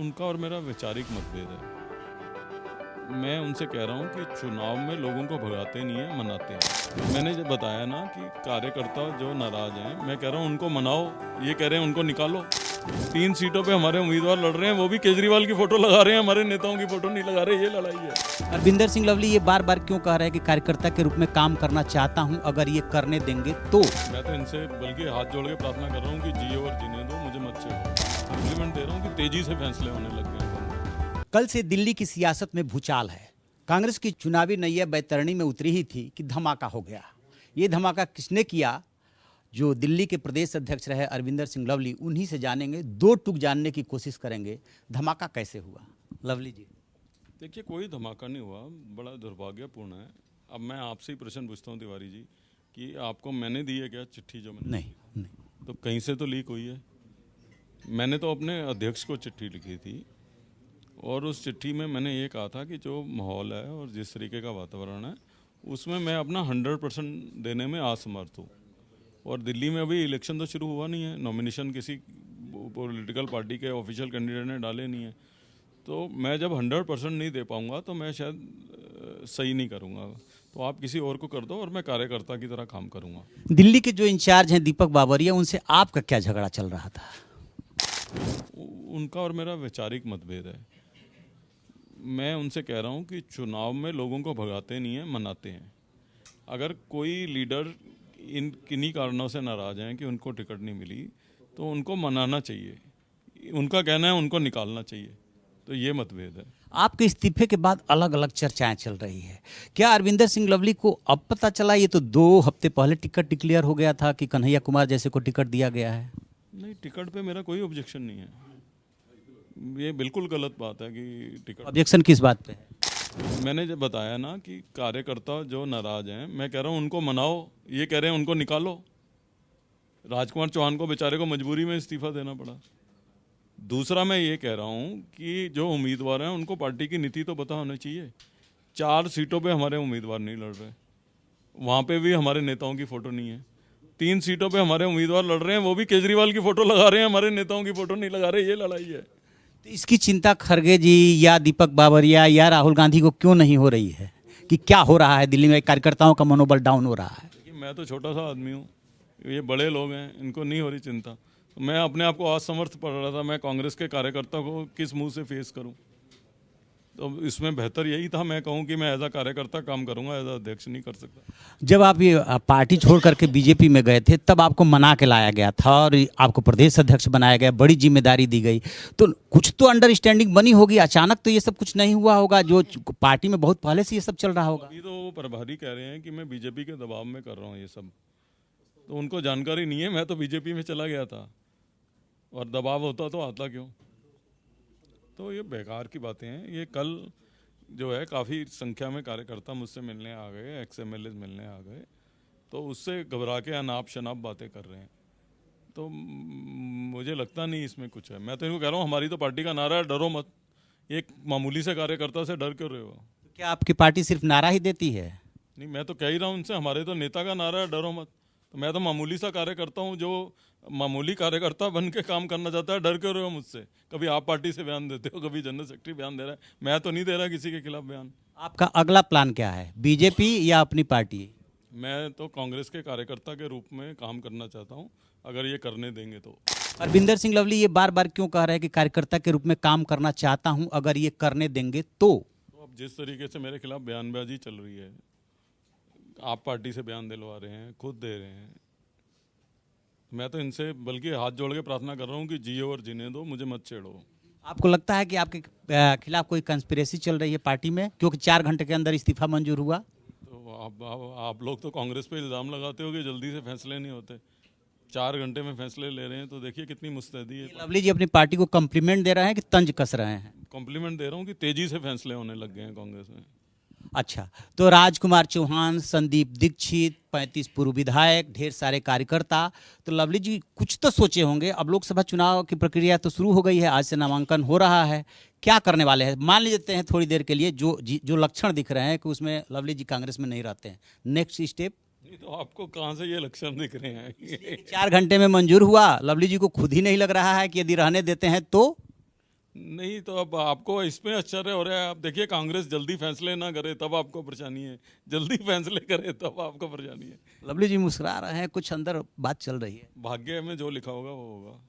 उनका और मेरा वैचारिक मतभेद है। मैं उनसे कह रहा हूँ कि चुनाव में लोगों को भगाते नहीं है, मनाते हैं। मैंने जब बताया ना कि कार्यकर्ता जो नाराज हैं, मैं कह रहा हूँ उनको मनाओ, ये कह रहे हैं उनको निकालो। 3 सीटों पे हमारे उम्मीदवार लड़ रहे हैं, वो भी केजरीवाल की फोटो लगा रहे हैं, हमारे नेताओं की फोटो नहीं लगा रहे। ये लड़ाई है। अरविंदर सिंह लवली ये बार बार क्यों कह रहे हैं कि कार्यकर्ता के रूप में काम करना चाहता हूं, अगर ये करने देंगे तो? मैं तो इनसे बल्कि हाथ जोड़ के प्रार्थना कर रहा हूँ कि जियो और जीने दो, मुझे मत छेड़ो। कॉम्प्लीमेंट दे रहा हूँ कि तेजी से फैसले होने लग गए हैं। कल से दिल्ली की सियासत में भूचाल है। कांग्रेस की चुनावी नैया बैतरणी में उतरी ही थी कि धमाका हो गया। ये धमाका किसने किया? जो दिल्ली के प्रदेश अध्यक्ष रहे अरविंदर सिंह लवली, उन्हीं से जानेंगे, 2 टूक जानने की कोशिश करेंगे। धमाका कैसे हुआ लवली जी? देखिए, कोई धमाका नहीं हुआ, बड़ा दुर्भाग्यपूर्ण है। अब मैं आपसे ही प्रश्न पूछता हूँ तिवारी जी कि आपको मैंने दी है क्या चिट्ठी? जो मैंने नहीं। तो कहीं से तो लीक हुई है। मैंने तो अपने अध्यक्ष को चिट्ठी लिखी थी और उस चिट्ठी में मैंने ये कहा था कि जो माहौल है और जिस तरीके का वातावरण है उसमें मैं अपना 100% देने में असमर्थ हूँ। और दिल्ली में अभी इलेक्शन तो शुरू हुआ नहीं है, नॉमिनेशन किसी पॉलिटिकल पार्टी के ऑफिशियल कैंडिडेट ने डाले नहीं है। तो मैं जब 100% नहीं दे पाऊंगा तो मैं शायद सही नहीं करूंगा। तो आप किसी और को कर दो और मैं कार्यकर्ता की तरह काम करूंगा। दिल्ली के जो इंचार्ज हैं दीपक बाबरिया, उनसे आपका क्या झगड़ा चल रहा था? उनका और मेरा वैचारिक मतभेद है। मैं उनसे कह रहा हूँ कि चुनाव में लोगों को भगाते नहीं है, मनाते हैं। अगर कोई लीडर इन किन्हीं कारणों से नाराज हैं कि उनको टिकट नहीं मिली तो उनको मनाना चाहिए। उनका कहना है उनको निकालना चाहिए। तो ये मतभेद है। आपके इस्तीफे के बाद अलग अलग चर्चाएं चल रही है। क्या अरविंदर सिंह लवली को अब पता चला? ये तो 2 हफ्ते पहले टिकट डिक्लेयर हो गया था कि कन्हैया कुमार जैसे को टिकट दिया गया है। नहीं, टिकट पे मेरा कोई ऑब्जेक्शन नहीं है। ये बिल्कुल गलत बात है कि टिकट। ऑब्जेक्शन किस बात पे है? मैंने जब बताया ना कि कार्यकर्ता जो नाराज हैं, मैं कह रहा हूँ उनको मनाओ, ये कह रहे हैं उनको निकालो। राजकुमार चौहान को बेचारे को मजबूरी में इस्तीफा देना पड़ा। दूसरा मैं ये कह रहा हूँ कि जो उम्मीदवार हैं उनको पार्टी की नीति तो पता होनी चाहिए। 4 सीटों पे हमारे उम्मीदवार नहीं लड़ रहे, वहाँ पे भी हमारे नेताओं की फ़ोटो नहीं है। 3 सीटों पे हमारे उम्मीदवार लड़ रहे हैं, वो भी केजरीवाल की फ़ोटो लगा रहे हैं, हमारे नेताओं की फ़ोटो नहीं लगा रहे। ये लड़ाई है। तो इसकी चिंता खरगे जी या दीपक बाबरिया या राहुल गांधी को क्यों नहीं हो रही है कि क्या हो रहा है दिल्ली में? कार्यकर्ताओं का मनोबल डाउन हो रहा है। मैं तो छोटा सा आदमी हूँ, ये बड़े लोग हैं, इनको नहीं हो रही चिंता। मैं अपने आप को असमर्थ पड़ रहा था। मैं कांग्रेस के कार्यकर्ता को किस मुंह से फेस करूं? तो इसमें बेहतर यही था मैं कहूं कि मैं एज अ कार्यकर्ता काम करूंगा, एज अ अध्यक्ष नहीं कर सकता। जब आप ये पार्टी छोड़ करके बीजेपी में गए थे तब आपको मना के लाया गया था और आपको प्रदेश अध्यक्ष बनाया गया, बड़ी जिम्मेदारी दी गई, तो कुछ तो अंडरस्टैंडिंग बनी होगी। अचानक तो ये सब कुछ नहीं हुआ होगा, जो पार्टी में बहुत पहले से ये सब चल रहा होगा। अभी तो प्रभारी कह रहे हैं कि मैं बीजेपी के दबाव में कर रहा हूँ ये सब, तो उनको जानकारी नहीं है। मैं तो बीजेपी में चला गया था और दबाव होता तो आता क्यों? तो ये बेकार की बातें हैं। ये कल जो है काफ़ी संख्या में कार्यकर्ता मुझसे मिलने आ गए, XMLA मिलने आ गए, तो उससे घबरा के अनाप शनाप बातें कर रहे हैं। तो मुझे लगता नहीं इसमें कुछ है। मैं तो इनको कह रहा हूँ हमारी तो पार्टी का नारा है डरो मत। एक मामूली से कार्यकर्ता से डर क्यों रहे हो? क्या आपकी पार्टी सिर्फ नारा ही देती है? नहीं, मैं तो कह ही रहा हूँ उनसे, हमारे तो नेता का नारा है डरो मत। तो मैं तो मामूली सा कार्यकर्ता हूँ जो मामूली कार्यकर्ता बन के काम करना चाहता है। डर क्यों रहे हो मुझसे? कभी आप पार्टी से बयान देते हो, कभी जनरल सेक्रेटरी बयान दे रहा है, मैं तो नहीं दे रहा किसी के खिलाफ बयान। आपका अगला प्लान क्या है, बीजेपी या अपनी पार्टी? मैं तो कांग्रेस के कार्यकर्ता के रूप में काम करना चाहता हूँ, अगर ये करने देंगे तो। अरविंदर सिंह लवली ये बार बार क्यों कह रहे हैं कि कार्यकर्ता के रूप में काम करना चाहता हूँ, अगर ये करने देंगे तो? अब जिस तरीके से मेरे खिलाफ बयानबाजी चल रही है, आप पार्टी से बयान दिलवा रहे हैं, खुद दे रहे हैं, मैं तो इनसे बल्कि हाथ जोड़ के प्रार्थना कर रहा हूँ कि जियो और जीने दो, मुझे मत छेड़ो। आपको लगता है कि आपके खिलाफ कोई कंस्पिरेसी चल रही है पार्टी में, क्योंकि 4 घंटे के अंदर इस्तीफा मंजूर हुआ? तो आप लोग तो कांग्रेस पे इल्ज़ाम लगाते हो कि जल्दी से फैसले नहीं होते। 4 घंटे में फैसले ले रहे हैं, तो देखिए कितनी मुस्तैदी है। लवली जी अपनी पार्टी को कॉम्प्लीमेंट दे रहे हैं कि तंज कस रहे हैं? कॉम्प्लीमेंट दे रहा हूँ कि तेजी से फैसले होने लग गए हैं कांग्रेस में। अच्छा, तो राजकुमार चौहान, संदीप दीक्षित, 35 पूर्व विधायक, ढेर सारे कार्यकर्ता, तो लवली जी कुछ तो सोचे होंगे। अब लोकसभा चुनाव की प्रक्रिया तो शुरू हो गई है, आज से नामांकन हो रहा है, क्या करने वाले हैं? मान लेते हैं थोड़ी देर के लिए जो लक्षण दिख रहे हैं कि उसमें लवली जी कांग्रेस में नहीं रहते हैं, नेक्स्ट स्टेप? नहीं तो आपको कहाँ से ये लक्षण दिख रहे हैं? 4 घंटे में मंजूर हुआ, लवली जी को खुद ही नहीं लग रहा है कि यदि रहने देते हैं तो? नहीं तो अब आपको इसमें आश्चर्य हो रहा है। आप देखिए कांग्रेस जल्दी फैसले ना करे तब आपको परेशानी है, जल्दी फैसले करे तब आपको परेशानी है। लवली जी मुस्कुरा रहे हैं, कुछ अंदर बात चल रही है। भाग्य में जो लिखा होगा वो होगा।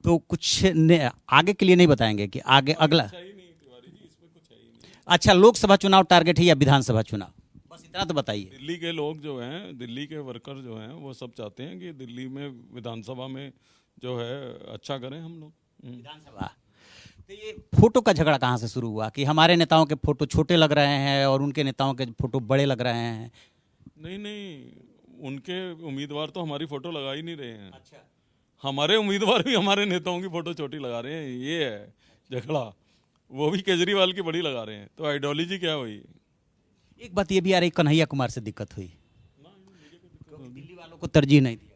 तो कुछ आगे के लिए नहीं बताएंगे कि आगे अगला। अच्छा ही नहीं तिवारी जी, इसमें कुछ है ही नहीं। अच्छा, लोकसभा चुनाव टारगेट है या विधानसभा चुनाव, बस इतना तो बताइए। दिल्ली के लोग जो हैं, दिल्ली के वर्कर जो हैं, वो सब चाहते हैं कि दिल्ली में विधानसभा में जो है अच्छा करें हम लोग। विधानसभा। तो ये फोटो का झगड़ा कहाँ से शुरू हुआ कि हमारे नेताओं के फोटो छोटे लग रहे हैं और उनके नेताओं के फोटो बड़े लग रहे हैं? नहीं नहीं, उनके उम्मीदवार तो हमारी फोटो लगा ही नहीं रहे हैं। अच्छा। हमारे उम्मीदवार भी हमारे नेताओं की फोटो छोटी लगा रहे हैं, ये है झगड़ा। वो भी केजरीवाल की बड़ी लगा रहे हैं, तो आइडियोलॉजी क्या हुई? एक बात ये भी आ रही, कन्हैया कुमार से दिक्कत हुई, दिल्ली वालों को तरजीह नहीं दिया गया।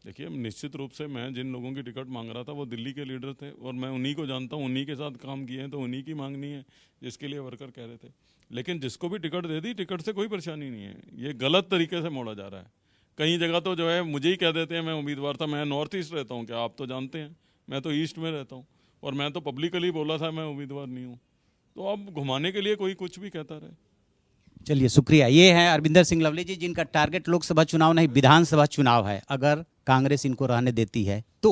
देखिए निश्चित रूप से मैं जिन लोगों की टिकट मांग रहा था वो दिल्ली के लीडर थे और मैं उन्हीं को जानता हूँ, उन्हीं के साथ काम किए हैं, तो उन्हीं की मांगनी है जिसके लिए वर्कर कह रहे थे। लेकिन जिसको भी टिकट दे दी, टिकट से कोई परेशानी नहीं है। ये गलत तरीके से मोड़ा जा रहा है। कई जगह तो जो है मुझे ही कह देते हैं मैं उम्मीदवार था। मैं नॉर्थ ईस्ट रहता हूँ, क्या आप तो जानते हैं, मैं तो ईस्ट में रहता हूँ और मैं तो पब्लिकली बोला था मैं उम्मीदवार नहीं हूँ। तो अब घुमाने के लिए कोई कुछ भी कहता रहे। चलिए शुक्रिया। ये हैं अरविंदर सिंह लवली जी, जिनका टारगेट लोकसभा चुनाव नहीं विधानसभा चुनाव है। अगर कांग्रेस इनको रहने देती है तो